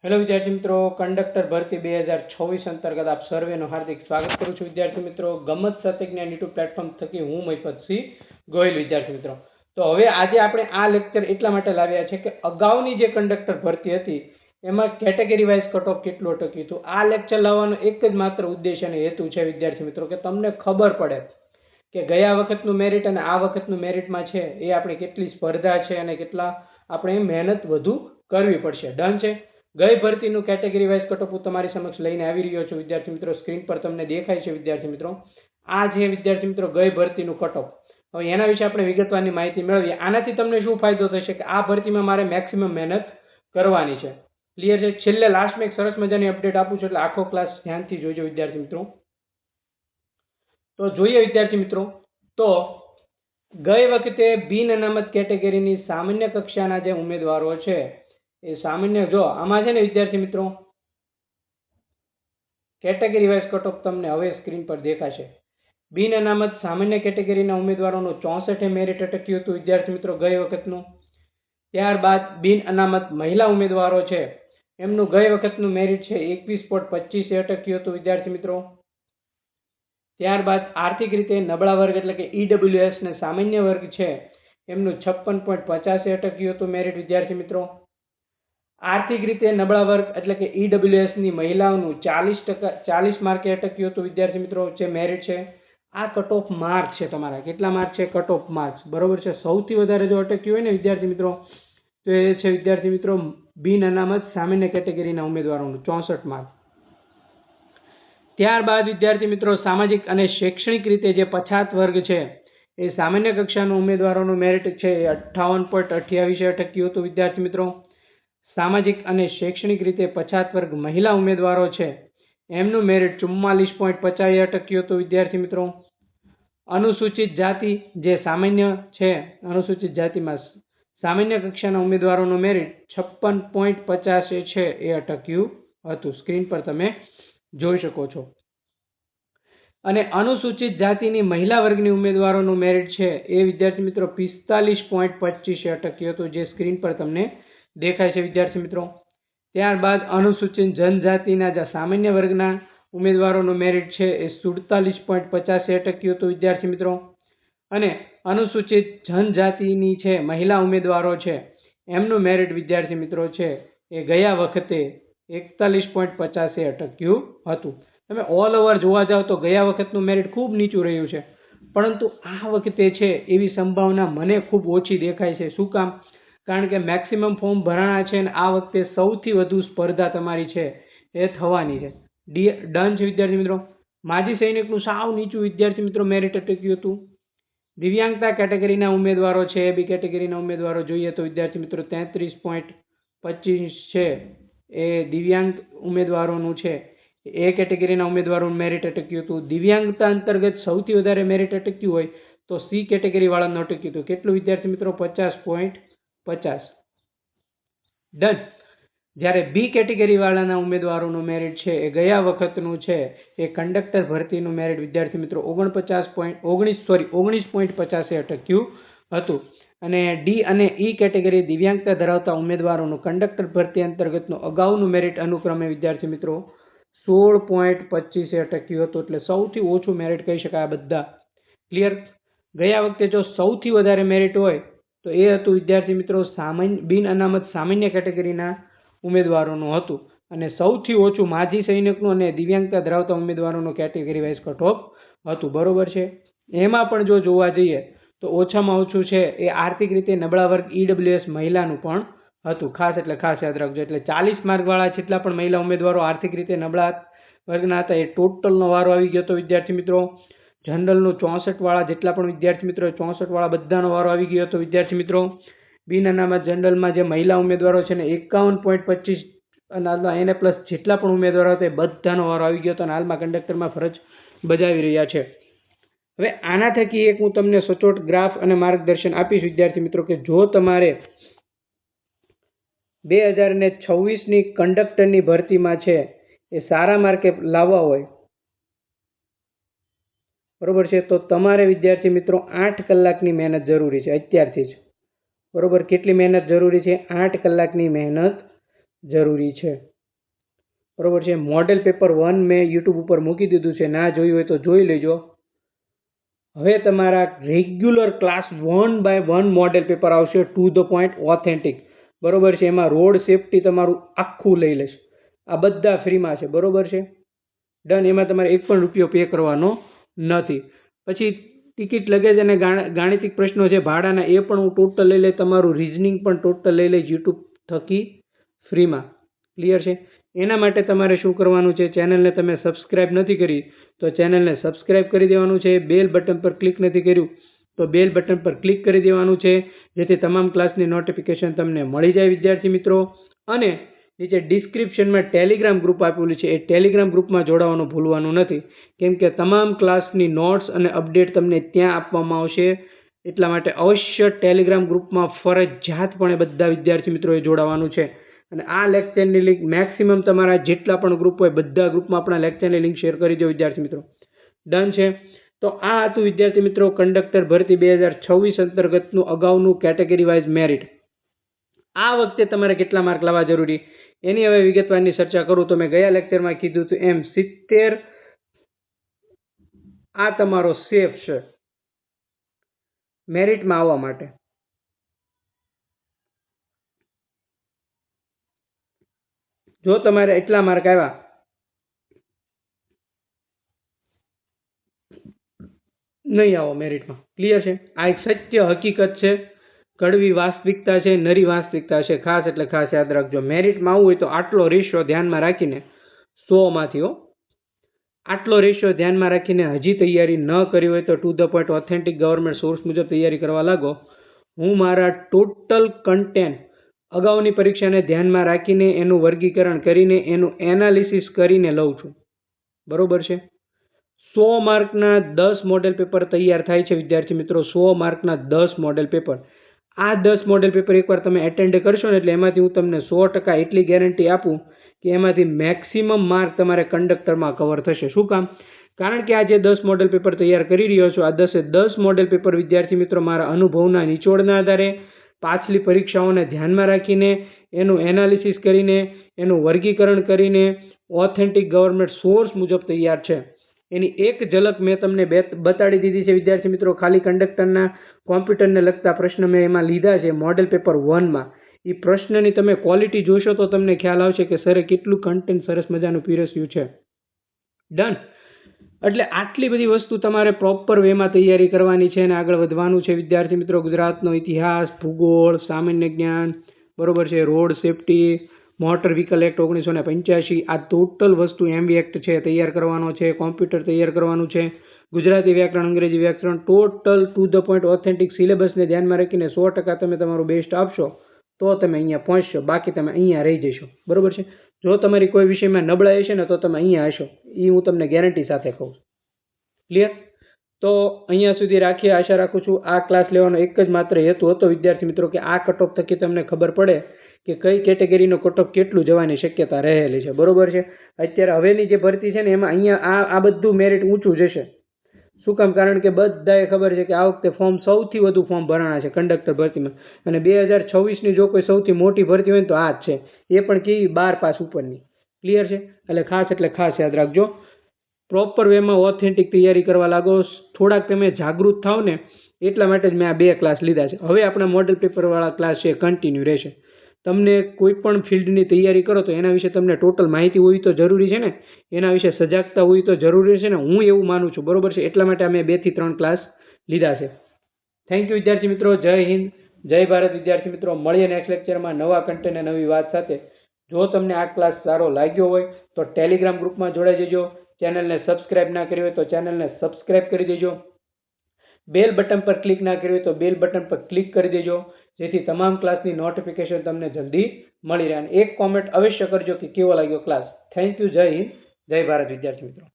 Hello विद्यार्थी मित्रों, conductor भर्ती 2024 अंतर्गत आप सर्वेનું हार्दिक સ્વાગત કરું છું। વિદ્યાર્થી મિત્રો, ગમત સતજ્ઞાન યુટ્યુબ પ્લેટફોર્મ થકી હું મહિપતસિંહ ગોહિલ વિદ્યાર્થી મિત્રો। તો હવે આજે આપણે આ લેક્ચર એટલા માટે લાવ્યા છે કે અગાઉની જે કંડક્ટર ભરતી હતી એમાં કેટેગરી વાઇઝ કટ ઓફ કેટલું અટક્યું હતું। આ લેક્ચર લાવવાનો એક જ માત્ર ઉદ્દેશ અને હેતુ છે વિદ્યાર્થી મિત્રો કે તમને ખબર પડે કે ગયા વખતનું મેરિટ અને આ વખતનું મેરિટમાં છે એ આપણે કેટલી સ્પર્ધા છે અને કેટલા આપણે મહેનત વધુ કરવી પડશે। ડન છે। ગઈ ભરતીનું કેટેગરી વાઇઝ કટઓફ હું તમારી સમક્ષ લઈને આવી રહ્યો છું વિદ્યાર્થી મિત્રો। સ્ક્રીન પર તમને દેખાય છે વિદ્યાર્થી મિત્રો, આ જે વિદ્યાર્થી મિત્રો ગઈ ભરતીનું કટઓફ। હવે એના વિશે આપણે વિગતવારની માહિતી મેળવીએ। આનાથી તમને શું ફાયદો થશે કે આ ભરતીમાં મારે મેક્સિમમ મહેનત કરવાની છે। ક્લિયર છે। છેલ્લે લાસ્ટમાં એક સરસ મજાની અપડેટ આપું છું, એટલે આખો ક્લાસ ધ્યાનથી જોજો વિદ્યાર્થી મિત્રો। તો જોઈએ વિદ્યાર્થી મિત્રો, તો ગઈ વખતે બિન અનામત કેટેગરીની સામાન્ય કક્ષાના જે ઉમેદવારો છે એ સામાન્ય, જો આમાં છે ને વિદ્યાર્થી મિત્રો કેટેગરી વાઇઝ કટઓફ તમને હવે સ્ક્રીન પર દેખાશે। બિન અનામત સામાન્ય કેટેગરીના ઉમેદવારોનું 64 મેરિટ અટક્યું હતું વિદ્યાર્થી મિત્રો ગઈ વખતનું। ત્યારબાદ બિન અનામત મહિલા ઉમેદવારો છે એમનું ગઈ વખતનું મેરિટ છે 21.25 અટક્યું હતું વિદ્યાર્થી મિત્રો। ત્યારબાદ આર્થિક રીતે નબળા વર્ગ એટલે કે ઈડબ્લ્યુએસ ને સામાન્ય વર્ગ છે એમનું 56.50 અટક્યું હતું મેરિટ વિદ્યાર્થી મિત્રો। આર્થિક રીતે નબળા વર્ગ એટલે કે ઈડબ્લ્યુએસ ની મહિલાઓનું 40 માર્કે અટક્યું હતું વિદ્યાર્થી મિત્રો જે મેરિટ છે। આ કટ ઓફ માર્ક છે તમારા, કેટલા માર્ક છે? કટ ઓફ માર્ક્સ, બરોબર છે। સૌથી વધારે જો અટક્યું હોય ને વિદ્યાર્થી મિત્રો તો એ છે વિદ્યાર્થી મિત્રો બિન અનામત સામાન્ય કેટેગરીના ઉમેદવારોનું 64 માર્ક। ત્યારબાદ વિદ્યાર્થી મિત્રો સામાજિક અને શૈક્ષણિક રીતે જે પછાત વર્ગ છે એ સામાન્ય કક્ષાના ઉમેદવારોનું મેરિટ છે 58.28 અટક્યું હતું વિદ્યાર્થી મિત્રો। સામાજિક અને શૈક્ષણિક રીતે પછાત વર્ગ મહિલા ઉમેદવારો છે એમનું મેરિટ 44.50 અટક્યું હતું વિદ્યાર્થી મિત્રો। અનુસૂચિત જાતિ જે સામાન્ય છે, અનુસૂચિત જાતિમાં સામાન્ય કક્ષાના ઉમેદવારોનું મેરિટ 56.50 છે એ અટક્યું હતું, સ્ક્રીન પર તમે જોઈ શકો છો। અને અનુસૂચિત જાતિની મહિલા વર્ગની ઉમેદવારોનું મેરિટ છે એ વિદ્યાર્થી મિત્રો 45.25 અટક્યું હતું જે સ્ક્રીન પર તમને દેખાય છે વિદ્યાર્થી મિત્રો। ત્યારબાદ અનુસૂચિત જનજાતિના જે સામાન્ય વર્ગના ઉમેદવારોનું મેરિટ છે એ 47.50 અટક્યું હતું વિદ્યાર્થી મિત્રો। અને અનુસૂચિત જનજાતિની છે મહિલા ઉમેદવારો છે એમનું મેરિટ વિદ્યાર્થી મિત્રો છે એ ગયા વખતે 41.50 અટક્યું હતું। તમે ઓલ ઓવર જોવા જાઓ તો ગયા વખતનું મેરિટ ખૂબ નીચું રહ્યું છે, પરંતુ આ વખતે છે એવી સંભાવના મને ખૂબ ઓછી દેખાય છે। શું કામ? કારણ કે મેક્સિમમ ફોર્મ ભરાણા છે અને આ વખતે સૌથી વધુ સ્પર્ધા તમારી છે એ થવાની છે। ડન છે વિદ્યાર્થી મિત્રો। માજી સૈનિકનું સાવ નીચું વિદ્યાર્થી મિત્રો મેરિટ અટક્યું હતું। દિવ્યાંગતા કેટેગરીના ઉમેદવારો છે એ બી કેટેગરીના ઉમેદવારો જોઈએ તો વિદ્યાર્થી મિત્રો 33.25 છે એ દિવ્યાંગ ઉમેદવારોનું છે, એ કેટેગરીના ઉમેદવારોનું મેરિટ અટક્યું હતું। દિવ્યાંગતા અંતર્ગત સૌથી વધારે મેરિટ અટક્યું હોય તો સી કેટેગરી વાળાનું અટક્યું હતું, કેટલું વિદ્યાર્થી મિત્રો? 50.50। ડન। જ્યારે બી કેટેગરી વાળાના ઉમેદવારોનું મેરિટ છે એ ગયા વખતનું છે એ કંડક્ટર ભરતીનું મેરિટ વિદ્યાર્થી મિત્રો 19.50 અટક્યું હતું। અને ડી અને ઈ કેટેગરી દિવ્યાંગતા ધરાવતા ઉમેદવારોનું કંડક્ટર ભરતી અંતર્ગતનું અગાઉનું મેરિટ અનુક્રમે વિદ્યાર્થી મિત્રો 16.25 અટક્યું હતું, એટલે સૌથી ઓછું મેરિટ કહી શકાય આ બધા। ક્લિયર? ગયા વખતે જો સૌથી વધારે મેરિટ હોય તો એ હતું વિદ્યાર્થી મિત્રો બિન અનામત સામાન્ય કેટેગરીના ઉમેદવારોનું હતું, અને સૌથી ઓછું માજી સૈનિકનું અને દિવ્યાંગતા ધરાવતા ઉમેદવારોનું કેટેગરી વાઇઝ કટ ઓફ હતું, બરોબર છે। એમાં પણ જો જોવા જઈએ તો ઓછામાં ઓછું છે એ આર્થિક રીતે નબળા વર્ગ ઈડબ્લ્યુએસ મહિલાનું પણ હતું, ખાસ એટલે ખાસ યાદ રાખજો। એટલે 40 માર્કવાળા જેટલા પણ મહિલા ઉમેદવારો આર્થિક રીતે નબળા વર્ગના હતા એ ટોટલનો વારો આવી ગયો હતો વિદ્યાર્થી મિત્રો। જનરલનું 64 વાળા જેટલા પણ વિદ્યાર્થી મિત્રો 64 વાળા બધાનો વારો આવી ગયો હતો વિદ્યાર્થી મિત્રો। બિન અનામત જનરલમાં જે મહિલા ઉમેદવારો છે ને 51.25 અને એને પ્લસ જેટલા પણ ઉમેદવારો હતા એ બધાનો વારો આવી ગયો હતો અને હાલમાં કંડક્ટરમાં ફરજ બજાવી રહ્યા છે। હવે આના થકી એક હું તમને સચોટ ગ્રાફ અને માર્ગદર્શન આપીશ વિદ્યાર્થી મિત્રો કે જો તમારે 2026ની કંડક્ટરની ભરતીમાં છે એ સારા માર્કે લાવવા હોય, બરોબર છે, તો તમારે વિદ્યાર્થી મિત્રો 8 કલાકની મહેનત જરૂરી છે અત્યારથી જ, બરોબર। કેટલી મહેનત જરૂરી છે? 8 કલાકની મહેનત જરૂરી છે। બરોબર છે. મોડેલ પેપર 1 મેં યુટ્યુબ ઉપર મૂકી દીધું છે, ના જોયું હોય તો જોઈ લેજો. હવે તમારા રેગ્યુલર ક્લાસ 1/1 મોડેલ પેપર આવશે, ટુ ધ પોઈન્ટ ઓથેન્ટિક. બરોબર છે. એમાં રોડ સેફટી તમારું આખું લઈ લેશે. આ બધા ફ્રીમાં છે. બરોબર છે. ડન. એમાં તમારે એક પણ રૂપિયો પે કરવાનો નથી. પછી ટિકિટ, લગેજ અને ગાણિતિક પ્રશ્નો છે ભાડાના, એ પણ હું ટોટલ લઈ લઈ. તમારું રિઝનિંગ પણ ટોટલ લઈ લઈ યુટ્યુબ થકી ફ્રીમાં. ક્લિયર છે. એના માટે તમારે શું કરવાનું છે, ચેનલને તમે સબસ્ક્રાઇબ નથી કરી તો ચેનલને સબસ્ક્રાઇબ કરી દેવાનું છે. બેલ બટન પર ક્લિક નથી કર્યું તો બેલ બટન પર ક્લિક કરી દેવાનું છે, જેથી તમામ ક્લાસની નોટિફિકેશન તમને મળી જાય વિદ્યાર્થી મિત્રો. અને નીચે ડિસ્ક્રિપ્શનમાં ટેલિગ્રામ ગ્રુપ આપેલું છે, એ ટેલિગ્રામ ગ્રુપમાં જોડાવાનું ભૂલવાનું નથી, કેમ કે તમામ ક્લાસની નોટ્સ અને અપડેટ તમને ત્યાં આપવામાં આવશે. એટલા માટે અવશ્ય ટેલિગ્રામ ગ્રુપમાં ફરજિયાતપણે બધા વિદ્યાર્થી મિત્રોએ જોડાવાનું છે. અને આ લેક્ચરની લિંક મેક્સિમમ તમારા જેટલા પણ ગ્રુપ હોય બધા ગ્રુપમાં આપણા લેક્ચરની લિંક શેર કરી દો વિદ્યાર્થી મિત્રો. ડન છે. તો આ હતું વિદ્યાર્થી મિત્રો કંડક્ટર ભરતી 2026 અંતર્ગતનું અગાઉનું કેટેગરી વાઇઝ મેરિટ. આ વખતે તમારે કેટલા માર્ક લાવવા જરૂરી એની હવે વિગતવારની ચર્ચા કરું તો મેં ગયા લેક્ચરમાં કીધું હતું એમ 70 આ તમારો સેફ છે મેરિટમાં આવવા માટે. જો તમારે એટલા માર્ક આવ્યા નહીં આવો મેરિટમાં. ક્લિયર છે. આ એક સત્ય હકીકત છે, કડવી વાસ્તવિકતા છે, નરી વાસ્તવિકતા છે. ખાસ એટલે ખાસ યાદ રાખજો. મેરિટમાં આવવું હોય તો આટલો રેશિયો ધ્યાનમાં રાખીને 100માંથી આટલો રેશિયો ધ્યાનમાં રાખીને હજી તૈયારી ન કરી હોય તો two the point authentic government source મુજબ તૈયારી કરવા લાગો. હું મારા ટોટલ કન્ટેન્ટ અગાઉની પરીક્ષાને ધ્યાનમાં રાખીને એનું વર્ગીકરણ કરીને એનું એનાલિસિસ કરીને લઉં છું. બરોબર છે. 100 માર્કના 10 મોડેલ પેપર તૈયાર થાય છે વિદ્યાર્થી મિત્રો. 100 માર્કના 10 મોડેલ પેપર. આ 10 મોડેલ પેપર એકવાર તમે એટેન્ડ કરશો ને એટલે એમાંથી હું તમને 100% એટલી ગેરંટી આપું કે એમાંથી મેક્સિમમ માર્ક તમારે કંડક્ટરમાં કવર થશે. શું કામ? કારણ કે આ જે 10 મોડેલ પેપર તૈયાર કરી રહ્યો છો, આ 10 મોડેલ પેપર વિદ્યાર્થી મિત્રો મારા અનુભવના નિચોડના આધારે પાછલી પરીક્ષાઓને ધ્યાનમાં રાખીને એનું એનાલિસિસ કરીને એનું વર્ગીકરણ કરીને ઓથેન્ટિક ગવર્મેન્ટ સોર્સ મુજબ તૈયાર છે. એની એક ઝલક મેં તમને બતાડી દીધી છે વિદ્યાર્થી મિત્રો. ખાલી કંડક્ટરના કોમ્પ્યુટરને લગતા પ્રશ્ન મેં એમાં લીધા છે મોડેલ પેપર 1માં. એ પ્રશ્નની તમે ક્વોલિટી જોશો તો તમને ખ્યાલ આવશે કે સરે કેટલું કન્ટેન્ટ સરસ મજાનું પીરસ્યું છે. ડન. એટલે આટલી બધી વસ્તુ તમારે પ્રોપર વેમાં તૈયારી કરવાની છે અને આગળ વધવાનું છે વિદ્યાર્થી મિત્રો. ગુજરાતનો ઇતિહાસ, ભૂગોળ, સામાન્ય જ્ઞાન, બરોબર છે, road safety, motor vehicle act 1985, આ ટોટલ વસ્તુ MV એક્ટ છે તૈયાર કરવાનો છે, કોમ્પ્યુટર તૈયાર કરવાનું છે, ગુજરાતી વ્યાકરણ, અંગ્રેજી વ્યાકરણ, total to the point authentic સિલેબસને ધ્યાનમાં રાખીને 100% તમે તમારું બેસ્ટ આપશો તો તમે અહીંયા પહોંચશો. બાકી તમે અહીંયા રહી જશો. બરોબર છે. જો તમારી કોઈ વિષયમાં નબળાઈ હશે ને તો તમે અહીંયા હશો. એ હું તમને ગેરંટી સાથે કહું. ક્લિયર? તો અહીંયા સુધી રાખીએ. આશા રાખું છું આ ક્લાસ લેવાનો એક જ માત્ર હેતુ હતો વિદ્યાર્થી મિત્રો કે આ કટ ઓફ થકી તમને ખબર પડે કે કઈ કેટેગરીનો કટ ઓફ કેટલું જવાની શક્યતા રહેલી છે. બરોબર છે. અત્યારે હવેની જે ભરતી છે ને એમાં અહીંયા આ બધું મેરિટ ઊંચું જશે. શું કામ? કારણ કે બધાએ ખબર છે કે આ વખતે ફોર્મ સૌથી વધુ ફોર્મ ભરાણા છે કંડક્ટર ભરતીમાં. અને 2026ની જો કોઈ સૌથી મોટી ભરતી હોય ને તો આ જ છે. એ પણ કેવી 12 પાસ ઉપરની. ક્લિયર છે. એટલે ખાસ યાદ રાખજો. પ્રોપર વેમાં ઓથેન્ટિક તૈયારી કરવા લાગો. થોડાક તમે જાગૃત થાવ ને એટલા માટે જ મેં આ 2 ક્લાસ લીધા છે. હવે આપણા મોડેલ પેપરવાળા ક્લાસ છે કન્ટિન્યુ રહેશે. તમને કોઈ પણ ફિલ્ડની તૈયારી કરો તો એના વિશે તમને ટોટલ માહિતી હોવી તો જરૂરી છે ને, એના વિશે સજાગતા હોવી તો જરૂરી છે ને. હું એવું માનું છું. બરોબર છે. એટલા માટે અમે 2 થી 3 ક્લાસ લીધા છે. થેન્ક યુ વિદ્યાર્થી મિત્રો. જય હિન્દ, જય ભારત વિદ્યાર્થી મિત્રો. મળીએ નેક્સ્ટ લેક્ચરમાં નવા કન્ટેન્ટ અને નવી વાત સાથે. જો તમને આ ક્લાસ સારો લાગ્યો હોય તો ટેલિગ્રામ ગ્રુપમાં જોડાઈ જજો. ચેનલને સબસ્ક્રાઇબ ના કરી હોય તો ચેનલને સબસ્ક્રાઇબ કરી દેજો. બેલ બટન પર ક્લિક ના કરી હોય તો બેલ બટન પર ક્લિક કરી દેજો, જેથી તમામ ક્લાસની નોટિફિકેશન તમને જલ્દી મળી રહે. અને એક કોમેન્ટ અવશ્ય કરજો કે કેવો લાગ્યો ક્લાસ. Thank you. જય હિન્દ, જય ભારત વિદ્યાર્થી મિત્રો.